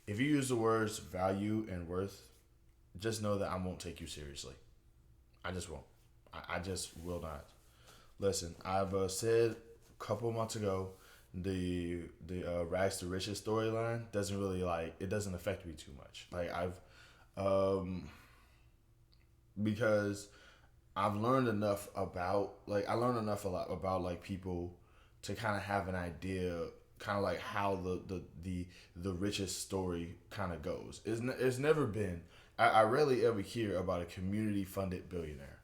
if you use the words value and worth, just know that I won't take you seriously. I just won't. I just will not. Listen, I've said a couple months ago the rags to riches storyline doesn't really like it doesn't affect me too much. Like I've um because I've learned enough about I learned enough a lot about like people to kind of have an idea kind of like how the richest story kind of goes. It's never been I rarely ever hear about a community funded billionaire.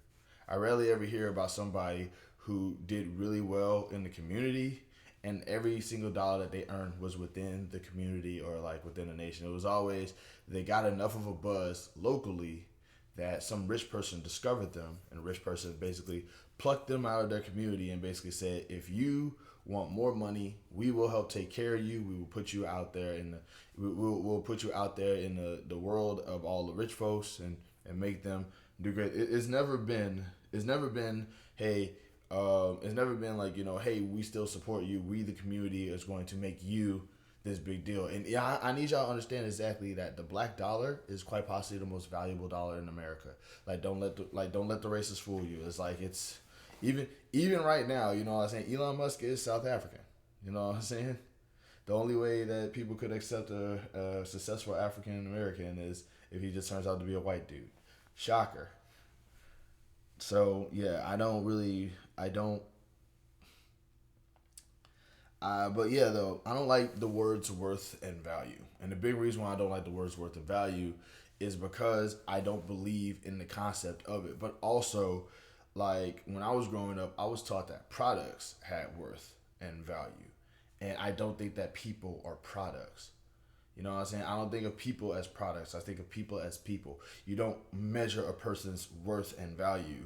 I rarely ever hear about somebody who did really well in the community and every single dollar that they earned was within the community or like within the nation. It was always they got enough of a buzz locally that some rich person discovered them and a rich person basically plucked them out of their community and basically said, if you want more money, we will help take care of you. We will put you out there in the we'll put you out there in the world of all the rich folks and make them do great. It's never been hey it's never been like hey, we still support you. We the community is going to make you this big deal. And yeah, I need y'all to understand exactly that the black dollar is quite possibly the most valuable dollar in America. Like don't let the racists fool you. It's like it's even right now, you know what I'm saying? Elon Musk is South African. You know what I'm saying? The only way that people could accept a successful African American is if he just turns out to be a white dude. Shocker. So yeah, I don't but yeah, though, I don't like the words worth and value. And the big reason why I don't like the words worth and value is because I don't believe in the concept of it. But also, like, when I was growing up, I was taught that products had worth and value. And I don't think that people are products. You know what I'm saying? I don't think of people as products. I think of people as people. You don't measure a person's worth and value,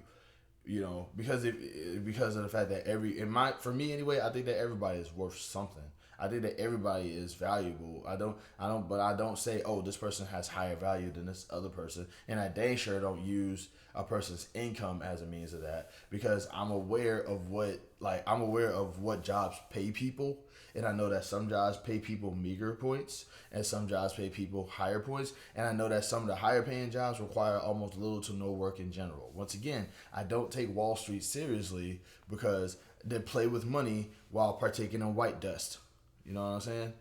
because of the fact that for me anyway, I think that everybody is worth something. I think that everybody is valuable. But I don't say, oh, this person has higher value than this other person, and I dang sure don't use a person's income as a means of that because I'm aware of what jobs pay people, and I know that some jobs pay people meager points and some jobs pay people higher points, and I know that some of the higher paying jobs require almost little to no work in general. Once again, I don't take Wall Street seriously because they play with money while partaking in white dust. You know what I'm saying?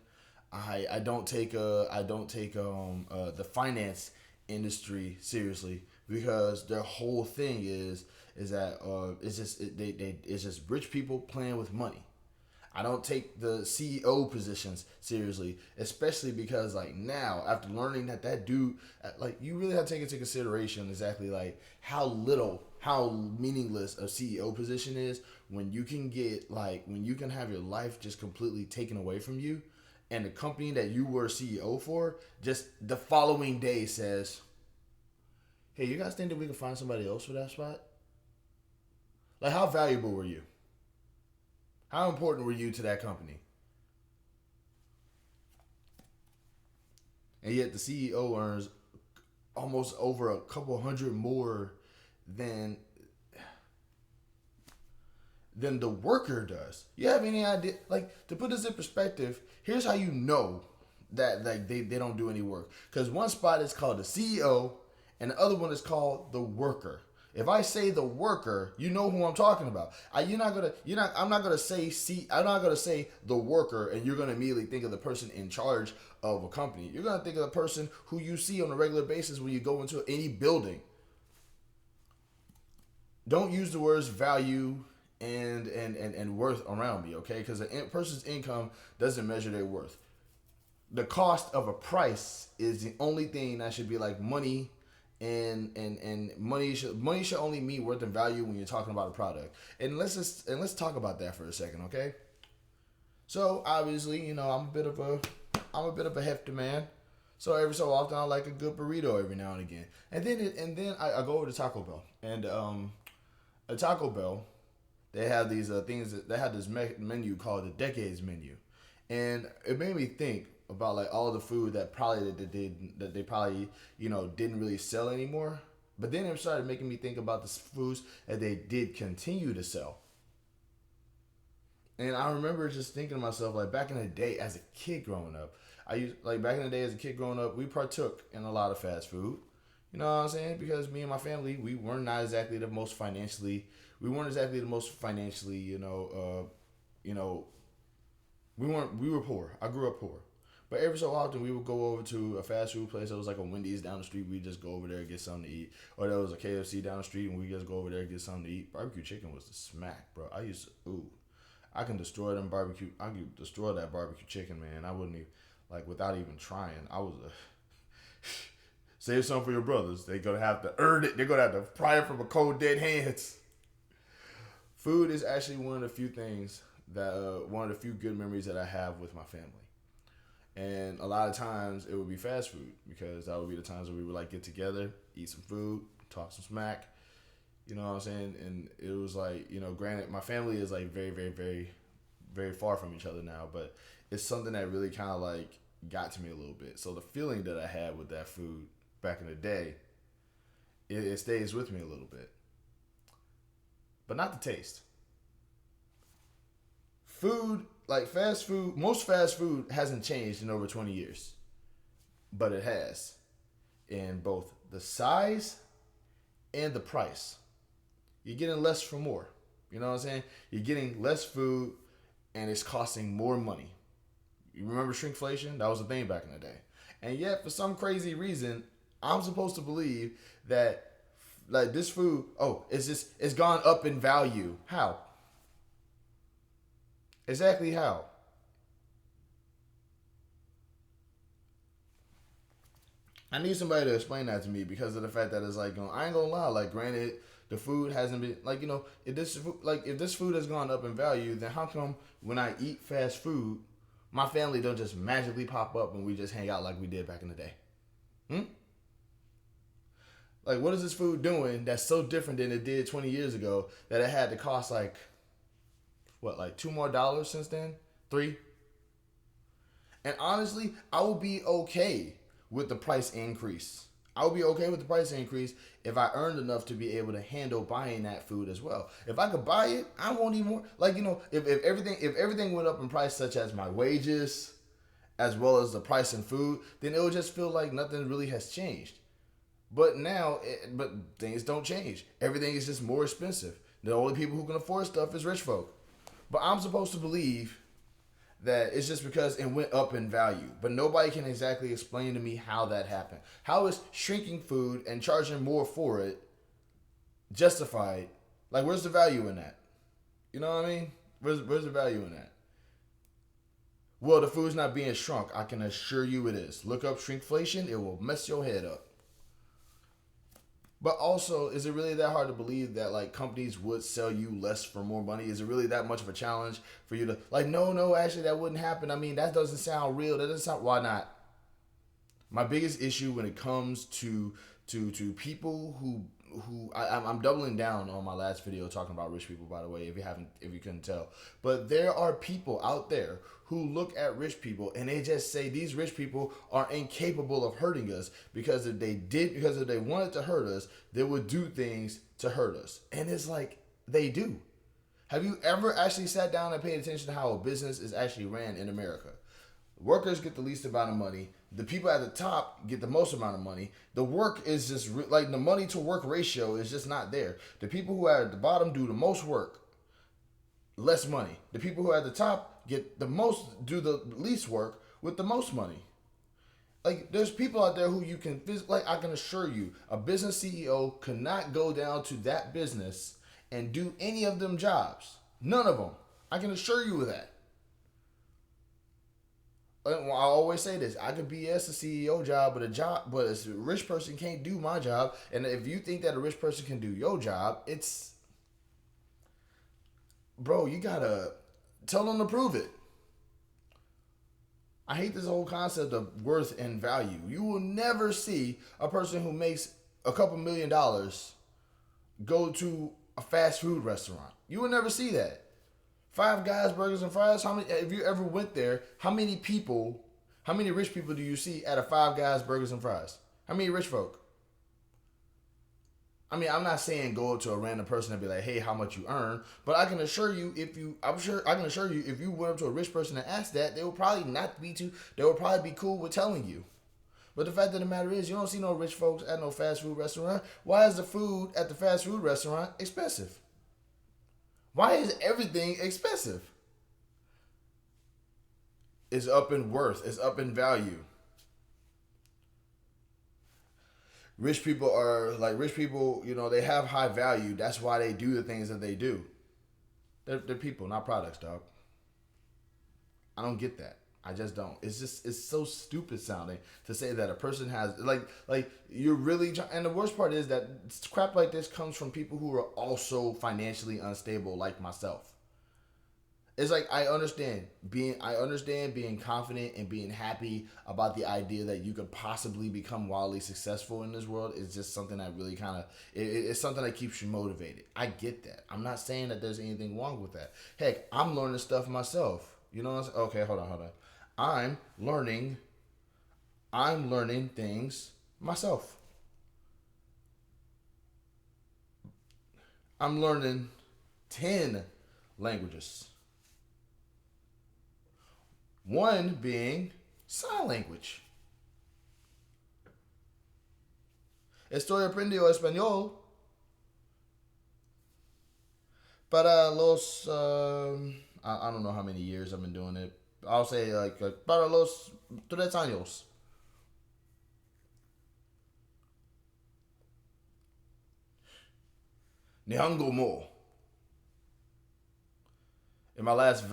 I don't take the finance industry seriously because their whole thing is that it's just rich people playing with money. I don't take the CEO positions seriously, especially because like now after learning that dude, like you really have to take into consideration exactly like how meaningless a CEO position is when you can have your life just completely taken away from you, and the company that you were CEO for just the following day says, "Hey, you guys think that we can find somebody else for that spot?" Like how valuable were you? How important were you to that company? And yet the CEO earns almost over a couple hundred more than than the worker does. You have any idea? Like to put this in perspective, here's how you know that like they don't do any work. Because one spot is called the CEO and the other one is called the worker. If I say the worker, you know who I'm talking about. I'm not gonna say I'm not gonna say the worker, and you're gonna immediately think of the person in charge of a company. You're gonna think of the person who you see on a regular basis when you go into any building. Don't use the words value and worth around me, okay? Because a person's income doesn't measure their worth. The cost of a price is the only thing that should be like money, and money should only mean worth and value when you're talking about a product. And let's talk about that for a second, okay? So obviously, I'm a bit of a hefty man. So every so often I like a good burrito every now and again. And then I go over to Taco Bell, and at Taco Bell they have these things that they have this menu called the Decades menu, and it made me think about like all the food that they probably didn't really sell anymore. But then it started making me think about the foods that they did continue to sell. And I remember just thinking to myself, like back in the day as a kid growing up, I used like back in the day as a kid growing up, we partook in a lot of fast food. You know what I'm saying? Because me and my family, we weren't not exactly the most financially, we weren't exactly the most financially, you know, we were poor. I grew up poor. But every so often we would go over to a fast food place. There was like a Wendy's down the street. We just go over there and get something to eat. Or there was a KFC down the street and we just go over there and get something to eat. Barbecue chicken was the smack, bro. I used to I can destroy them barbecue. I can destroy that barbecue chicken, man. I wouldn't even like without even trying. I was a save some for your brothers. They're gonna have to earn it. They're gonna have to pry it from a cold dead hands. Food is actually one of the few things that one of the few good memories that I have with my family. And a lot of times it would be fast food because that would be the times where we would like get together, eat some food, talk some smack. You know what I'm saying? And it was like, granted, my family is like very, very, very, very far from each other now, but it's something that really kind of like got to me a little bit. So the feeling that I had with that food back in the day, it stays with me a little bit, but not the taste. Food, like fast food, most fast food hasn't changed in over 20 years, but it has in both the size and the price. You're getting less for more. You know what I'm saying? You're getting less food and it's costing more money. You remember shrinkflation? That was a thing back in the day. And yet, for some crazy reason, I'm supposed to believe that like this food, it's gone up in value. How? Exactly how? I need somebody to explain that to me because of the fact that it's like, I ain't gonna lie. Like, granted, the food hasn't been like, if this food has gone up in value, then how come when I eat fast food, my family don't just magically pop up and we just hang out like we did back in the day? Hmm? Like, what is this food doing that's so different than it did 20 years ago that it had to cost like, what, like $2 more since then? Three? And honestly, I would be okay with the price increase. I would be okay with the price increase if I earned enough to be able to handle buying that food as well. If I could buy it, I won't even more. Like, if everything went up in price, such as my wages, as well as the price in food, then it would just feel like nothing really has changed. But things don't change. Everything is just more expensive. The only people who can afford stuff is rich folk. But I'm supposed to believe that it's just because it went up in value. But nobody can exactly explain to me how that happened. How is shrinking food and charging more for it justified? Like, where's the value in that? You know what I mean? Where's the value in that? Well, the food's not being shrunk. I can assure you it is. Look up shrinkflation. It will mess your head up. But also, is it really that hard to believe that like companies would sell you less for more money? Is it really that much of a challenge for you to like? No, actually, that wouldn't happen. I mean, that doesn't sound real. That doesn't sound. Why not? My biggest issue when it comes to people I'm doubling down on my last video talking about rich people, by the way, if you couldn't tell. But there are people out there who look at rich people and they just say these rich people are incapable of hurting us because if they wanted to hurt us, they would do things to hurt us. And it's like they do. Have you ever actually sat down and paid attention to how a business is actually ran in America? Workers get the least amount of money. The people at the top get the most amount of money. The work is just like the money to work ratio is just not there. The people who are at the bottom do the most work, less money. The people who are at the top do the least work with the most money. Like, there's people out there who you can like. I can assure you, a business CEO could not go down to that business and do any of them jobs. None of them. I can assure you of that. I always say this: I could BS a CEO job, but a rich person can't do my job. And if you think that a rich person can do your job, bro, you gotta tell them to prove it. I hate this whole concept of worth and value. You will never see a person who makes a couple $1,000,000 go to a fast food restaurant. You will never see that. Five Guys Burgers and Fries. How many? If you ever went there, how many rich people do you see at a Five Guys Burgers and Fries? How many rich folk? I mean, I'm not saying go up to a random person and be like, "Hey, how much you earn?" But I can assure you, I can assure you, if you went up to a rich person and asked that, they would probably not be too. They would probably be cool with telling you. But the fact of the matter is, you don't see no rich folks at no fast food restaurant. Why is the food at the fast food restaurant expensive? Why is everything expensive? It's up in worth. It's up in value. Rich people, they have high value. That's why they do the things that they do. They're people, not products, dog. I don't get that. I just don't. It's so stupid sounding to say that a person has like you're really and the worst part is that crap like this comes from people who are also financially unstable like myself. It's like I understand being confident and being happy about the idea that you could possibly become wildly successful in this world is just something that really kind of it's something that keeps you motivated. I get that. I'm not saying that there's anything wrong with that. Heck, I'm learning stuff myself. You know what I'm saying? Okay, hold on. I'm learning I'm learning things myself. I'm learning 10 languages. One being sign language. Estoy aprendiendo español para los I don't know how many years I've been doing it. I'll say like para los 3 años. Nihongo mo. In my last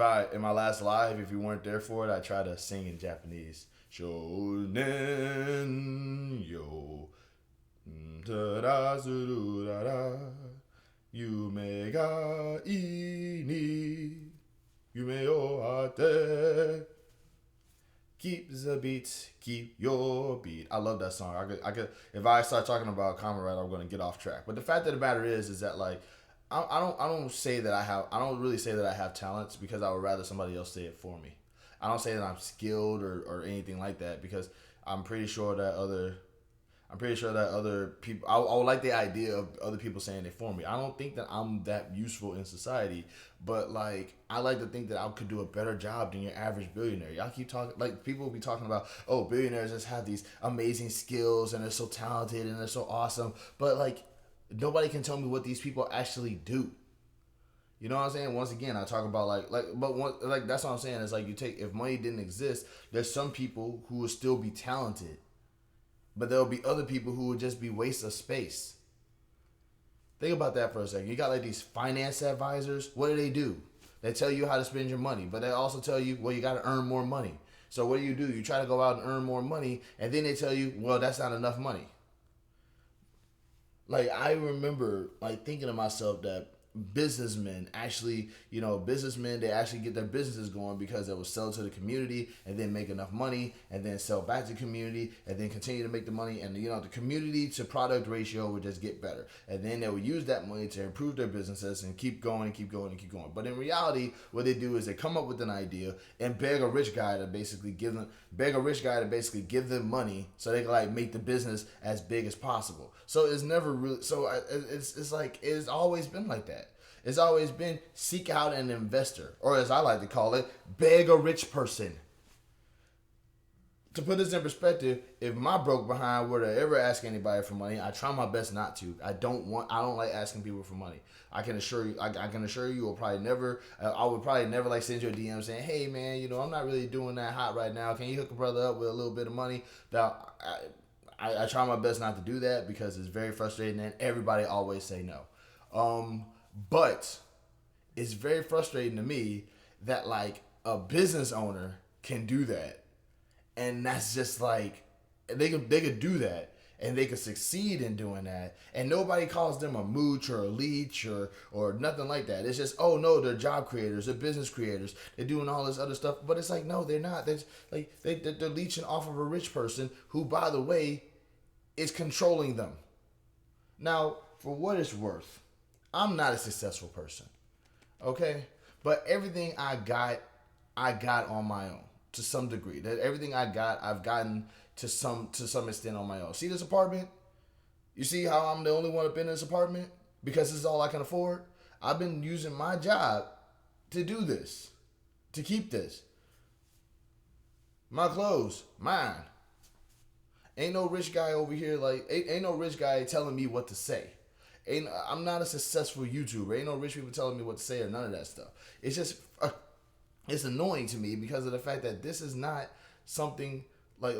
live, if you weren't there for it, I tried to sing in Japanese. Shonen yo tarazu rara yume ga ii ni yume o ate keep the beat, keep your beat. I love that song. I could. If I start talking about Kamen Rider, I'm gonna get off track. But the fact of the matter is that like I don't say that I don't really say that I have talents because I would rather somebody else say it for me. I don't say that I'm skilled or anything like that because I'm pretty sure that other I'm pretty sure that other people I would like the idea of other people saying it for me. I don't think that I'm that useful in society, but like I like to think that I could do a better job than your average billionaire. Y'all keep talking like people will be talking about, oh, billionaires just have these amazing skills and they're so talented and they're so awesome, but like nobody can tell me what these people actually do. You know what I'm saying? Once again, I talk about like that's what I'm saying. It's like you take if money didn't exist, there's some people who would still be talented, but there'll be other people who would just be waste of space. Think about that for a second. You got like these finance advisors. What do? They tell you how to spend your money, but they also tell you, well, you got to earn more money. So what do? You try to go out and earn more money, and then they tell you, well, that's not enough money. Like I remember like thinking to myself that businessmen they actually get their businesses going because they will sell to the community and then make enough money and then sell back to the community and then continue to make the money, and the community to product ratio would just get better, and then they would use that money to improve their businesses and keep going and keep going and keep going. But in reality, what they do is they come up with an idea and beg a rich guy to basically give them money so they can like make the business as big as possible. So it's never really it's like it's always been like that. It's always been seek out an investor, or as I like to call it, beg a rich person. To put this in perspective, if my broke behind were to ever ask anybody for money, I try my best not to. I don't like asking people for money. I can assure you, will probably never. I would probably never like send you a DM saying, "Hey man, I'm not really doing that hot right now. Can you hook a brother up with a little bit of money?" Now, I try my best not to do that because it's very frustrating and everybody always say no. But it's very frustrating to me that like a business owner can do that, and that's just like they could do that and they could succeed in doing that, and nobody calls them a mooch or a leech or nothing like that. It's just, oh no, they're job creators, they're business creators, they're doing all this other stuff. But it's like, no, they're not. They're like they're leeching off of a rich person who, by the way, is controlling them. Now, for what it's worth, I'm not a successful person, okay? But everything I got on my own to some degree. That everything I've gotten to some extent on my own. See this apartment? You see how I'm the only one up in this apartment because this is all I can afford? I've been using my job to do this, to keep this. My clothes, mine. Ain't no rich guy over here like ain't no rich guy telling me what to say. I'm not a successful YouTuber. Ain't no rich people telling me what to say or none of that stuff. It's just it's annoying to me because of the fact that this is not something like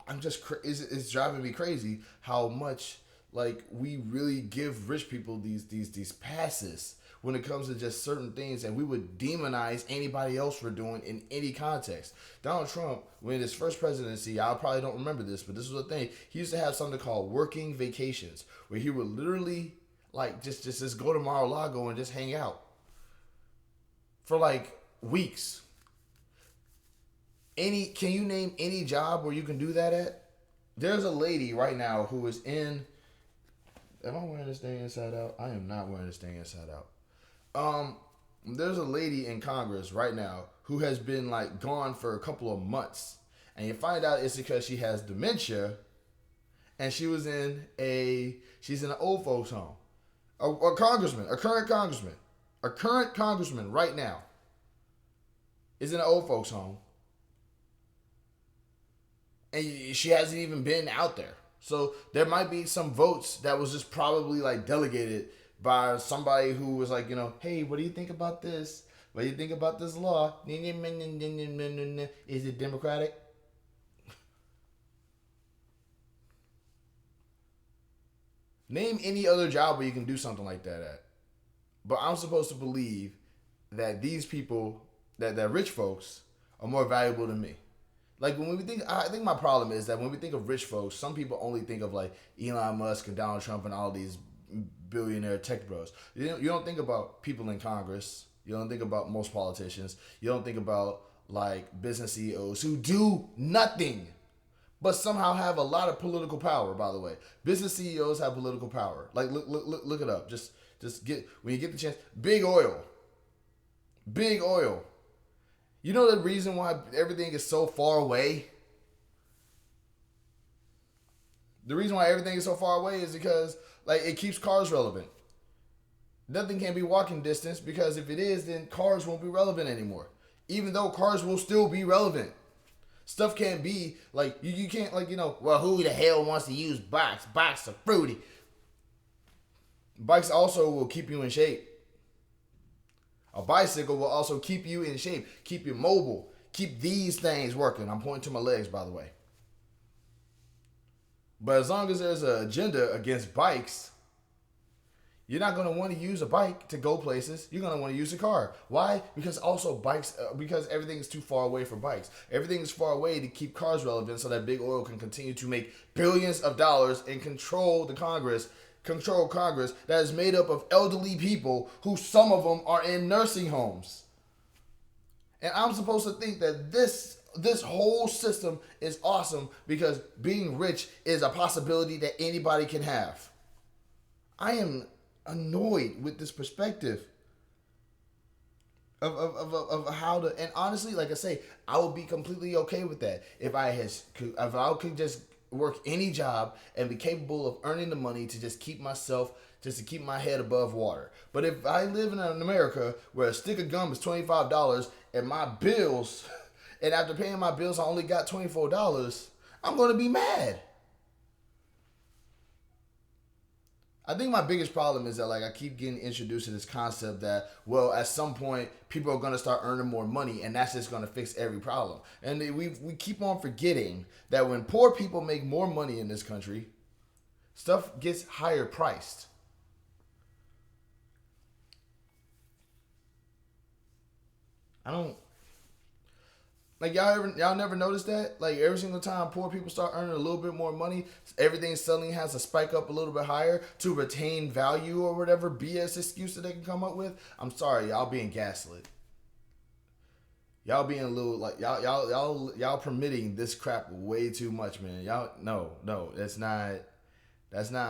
I'm just it's driving me crazy how much like we really give rich people these passes when it comes to just certain things, and we would demonize anybody else for doing in any context. Donald Trump, when his first presidency, I probably don't remember this, but this was a thing. He used to have something called working vacations, where he would literally like just go to Mar-a-Lago and just hang out for like weeks. Can you name any job where you can do that at? There's a lady right now who is in. Am I wearing this thing inside out? I am not wearing this thing inside out. There's a lady in Congress right now who has been like gone for a couple of months, and you find out it's because she has dementia, and she's in an old folks home. A congressman, a current congressman right now is in an old folks home, and she hasn't even been out there. So there might be some votes that was just probably like delegated by somebody who was like, hey, what do you think about this? What do you think about this law? Is it democratic? Name any other job where you can do something like that at. But I'm supposed to believe that these people, that rich folks, are more valuable than me. Like when we think, I think my problem is that when we think of rich folks, some people only think of like Elon Musk and Donald Trump and all these billionaire tech bros. You don't think about people in Congress. You don't think about most politicians. You don't think about like business CEOs who do nothing, but somehow have a lot of political power. By the way, business CEOs have political power. Like look it up. Just get when you get the chance. Big oil. You know the reason why everything is so far away? The reason why everything is so far away is because like it keeps cars relevant. Nothing can be walking distance because if it is, then cars won't be relevant anymore. Even though cars will still be relevant. Stuff can't be like you can't like well, who the hell wants to use bikes? Bikes are fruity. Bikes also will keep you in shape. A bicycle will also keep you in shape, keep you mobile, keep these things working. I'm pointing to my legs, by the way. But as long as there's an agenda against bikes, you're not going to want to use a bike to go places. You're going to want to use a car. Why? Because also bikes, because everything is too far away for bikes. Everything is far away to keep cars relevant so that big oil can continue to make billions of dollars and control Congress that is made up of elderly people who some of them are in nursing homes. And I'm supposed to think that this whole system is awesome because being rich is a possibility that anybody can have. I am annoyed with this perspective of how to, and honestly, like I say, I would be completely okay with that if I could just work any job and be capable of earning the money to just keep my head above water. But if I live in America where a stick of gum is $25 and my bills, and after paying my bills I only got $24, I'm going to be mad. I think my biggest problem is that like I keep getting introduced to this concept that, well, at some point people are going to start earning more money and that's just going to fix every problem. And we keep on forgetting that when poor people make more money in this country, stuff gets higher priced. I don't like y'all never noticed that? Like every single time poor people start earning a little bit more money, everything suddenly has to spike up a little bit higher to retain value or whatever BS excuse that they can come up with. I'm sorry, y'all being gaslit. Y'all being a little like y'all permitting this crap way too much, man. Y'all no, that's not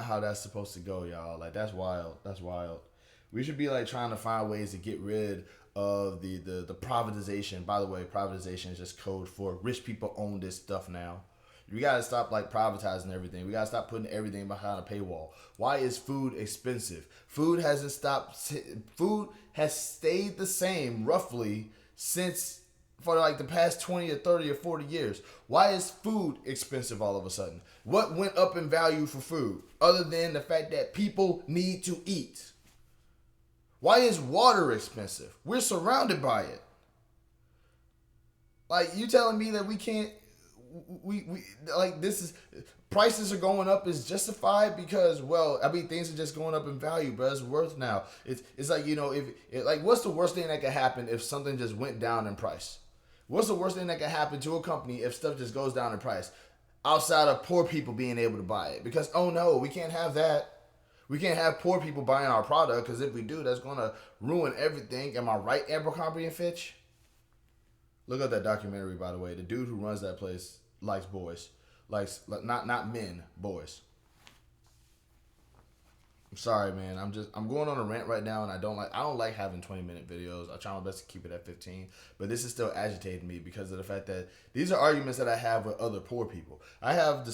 how that's supposed to go, y'all. Like that's wild. That's wild. We should be like trying to find ways to get rid of the privatization. By the way, privatization is just code for rich people own this stuff now. We gotta stop like privatizing everything. We gotta stop putting everything behind a paywall. Why is food expensive? Food hasn't stopped. Food has stayed the same roughly since for like the past 20 or 30 or 40 years. Why is food expensive all of a sudden? What went up in value for food other than the fact that people need to eat? Why is water expensive? We're surrounded by it. Like, you telling me that we can't, we like, this is, prices are going up is justified because, well, I mean, things are just going up in value, bro. It's worth now. It's like, you know, if like, what's the worst thing that could happen if something just went down in price? What's the worst thing that could happen to a company if stuff just goes down in price? Outside of poor people being able to buy it. Because, oh no, we can't have that. We can't have poor people buying our product, because if we do, that's going to ruin everything. Am I right, Abercrombie and Fitch? Look at that documentary, by the way. The dude who runs that place likes boys. Likes, not men, boys. I'm sorry, man. I'm going on a rant right now, and I don't like having 20-minute videos. I try my best to keep it at 15, but this is still agitating me because of the fact that these are arguments that I have with other poor people. I have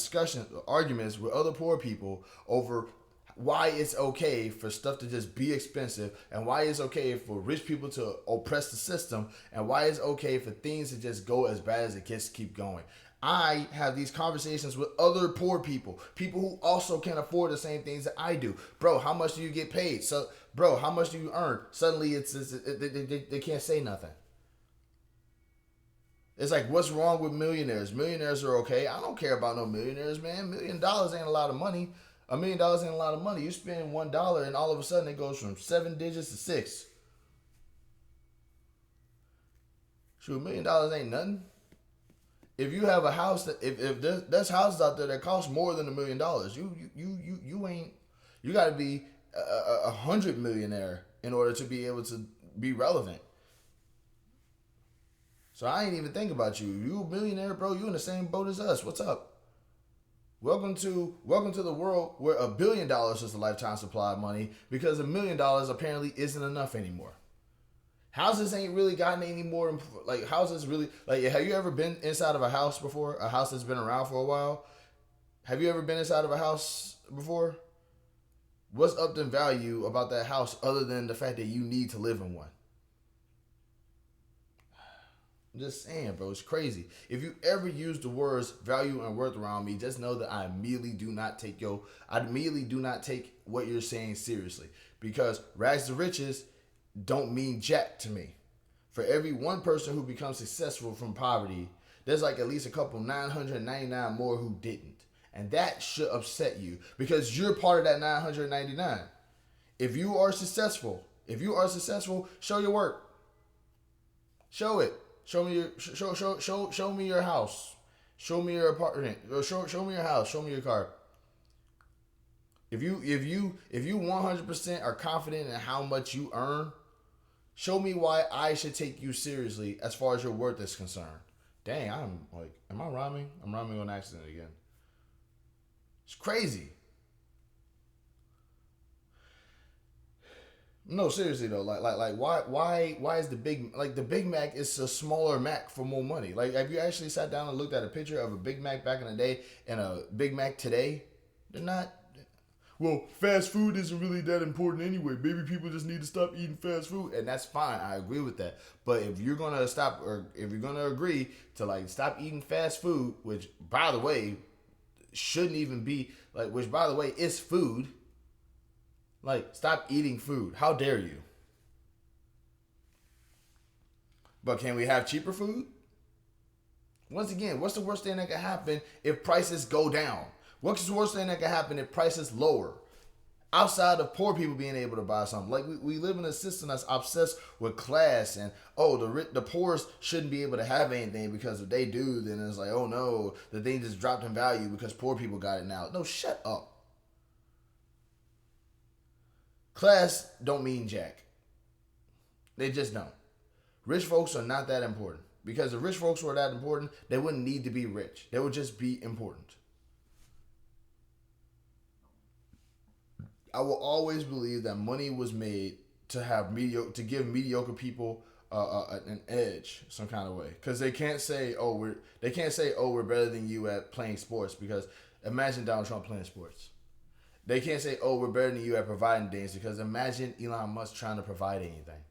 arguments with other poor people over why it's okay for stuff to just be expensive, and why it's okay for rich people to oppress the system, and why it's okay for things to just go as bad as it gets, keep going. I have these conversations with other poor people who also can afford the same things that I do. Bro, how much do you get paid? So, bro, how much do you earn? Suddenly, they can't say nothing. It's like, what's wrong with millionaires? Millionaires are okay. I don't care about no millionaires, man. $1 million ain't a lot of money. $1 million ain't a lot of money. You spend $1 and all of a sudden it goes from 7 digits to 6. Shoot, $1 million ain't nothing. If you have a house that if there's houses out there that cost more than $1 million, you ain't, you got to be a 100 millionaire in order to be able to be relevant. So I ain't even think about you. You a millionaire, bro. You in the same boat as us. What's up? Welcome to the world where $1 billion is a lifetime supply of money, because $1 million apparently isn't enough anymore. Houses ain't really gotten any more, like, houses really, like, have you ever been inside of a house before? A house that's been around for a while? Have you ever been inside of a house before? What's up in value about that house other than the fact that you need to live in one? I'm just saying, bro, it's crazy. If you ever use the words value and worth around me, just know that I immediately do not take what you're saying seriously. Because rags to riches don't mean jack to me. For every one person who becomes successful from poverty, there's like at least a couple 999 more who didn't. And that should upset you, because you're part of that 999. If you are successful, show your work. Show it. Show me your house. Show me your apartment. Show me your house. Show me your car. If you 100% are confident in how much you earn, show me why I should take you seriously as far as your worth is concerned. Dang, I'm like, am I rhyming? I'm rhyming on accident again. It's crazy. No, seriously though, like why is the Big Mac is a smaller Mac for more money? Like, have you actually sat down and looked at a picture of a Big Mac back in the day and a Big Mac today? They're not. Well, fast food isn't really that important anyway. Maybe people just need to stop eating fast food, and that's fine. I agree with that. But if you're gonna stop, or if you're gonna agree to like stop eating fast food, which by the way shouldn't even be like, which by the way is food. Like, stop eating food. How dare you? But can we have cheaper food? Once again, what's the worst thing that can happen if prices go down? What's the worst thing that can happen if prices lower? Outside of poor people being able to buy something. Like, we live in a system that's obsessed with class, and, oh, the poorest shouldn't be able to have anything, because if they do, then it's like, oh no, the thing just dropped in value because poor people got it now. No, shut up. Class don't mean jack. They just don't. Rich folks are not that important. Because if rich folks were that important, they wouldn't need to be rich. They would just be important. I will always believe that money was made to give mediocre people an edge some kind of way, because they can't say we're better than you at playing sports, because imagine Donald Trump playing sports. They can't say, oh, we're better than you at providing things, because imagine Elon Musk trying to provide anything.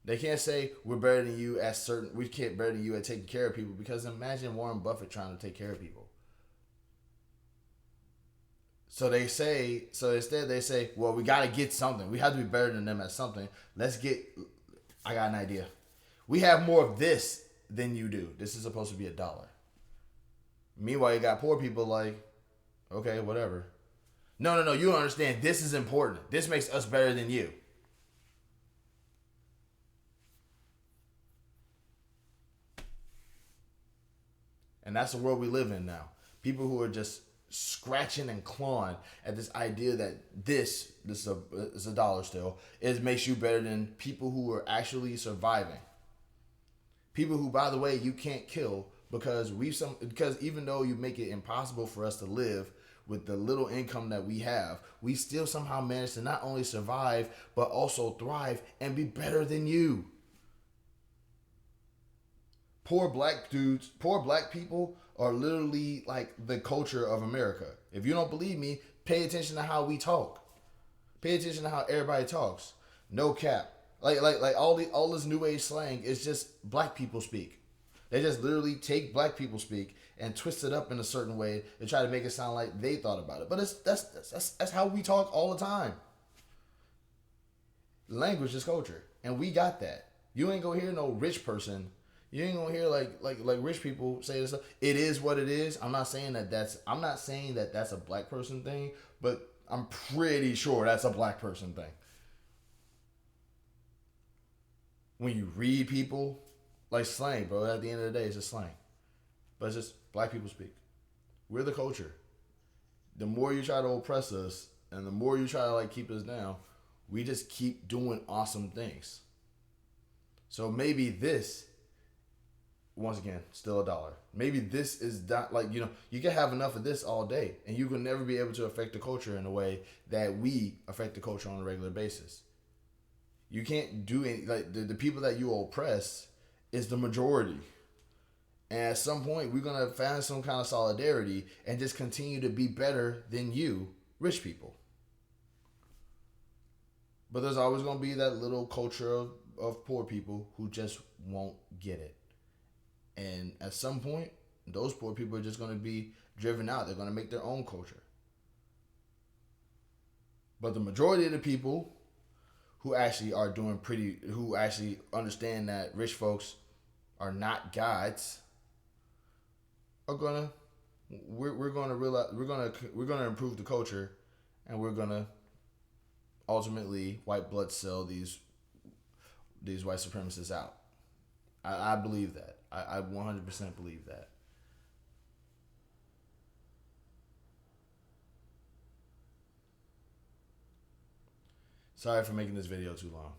They can't say we're better than you at we can't better than you at taking care of people, because imagine Warren Buffett trying to take care of people. So instead they say, well, we got to get something. We have to be better than them at something. I got an idea. We have more of this than you do. This is supposed to be $1. Meanwhile, you got poor people like, okay, whatever. No, you don't understand. This is important. This makes us better than you. And that's the world we live in now. People who are just scratching and clawing at this idea that this is a dollar still, it makes you better than people who are actually surviving. People who, by the way, you can't kill, because even though you make it impossible for us to live with the little income that we have, we still somehow manage to not only survive but also thrive and be better than you. Poor black people are literally like the culture of America. If you don't believe me, pay attention to how we talk. Pay attention to how everybody talks. No cap. Like all this new age slang is just black people speak. They just literally take black people speak and twist it up in a certain way and try to make it sound like they thought about it. But that's how we talk all the time. Language is culture, and we got that. You ain't gonna hear no rich person. You ain't gonna hear like rich people say this stuff. It is what it is. I'm not saying that that's a black person thing, but I'm pretty sure that's a black person thing. When you read people, like slang, bro, at the end of the day, it's just slang. But it's just black people speak. We're the culture. The more you try to oppress us and the more you try to like keep us down, we just keep doing awesome things. So maybe this, once again, still $1. Maybe this is not like, you can have enough of this all day and you can never be able to affect the culture in a way that we affect the culture on a regular basis. You can't do any, like the people that you oppress is the majority. And at some point, we're going to find some kind of solidarity and just continue to be better than you, rich people. But there's always going to be that little culture of poor people who just won't get it. And at some point, those poor people are just going to be driven out. They're going to make their own culture. But the majority of the people who actually who actually understand that rich folks are not gods, we're gonna realize we're gonna improve the culture, and we're gonna ultimately white blood cell these white supremacists out. I believe that. I 100% believe that. Sorry for making this video too long.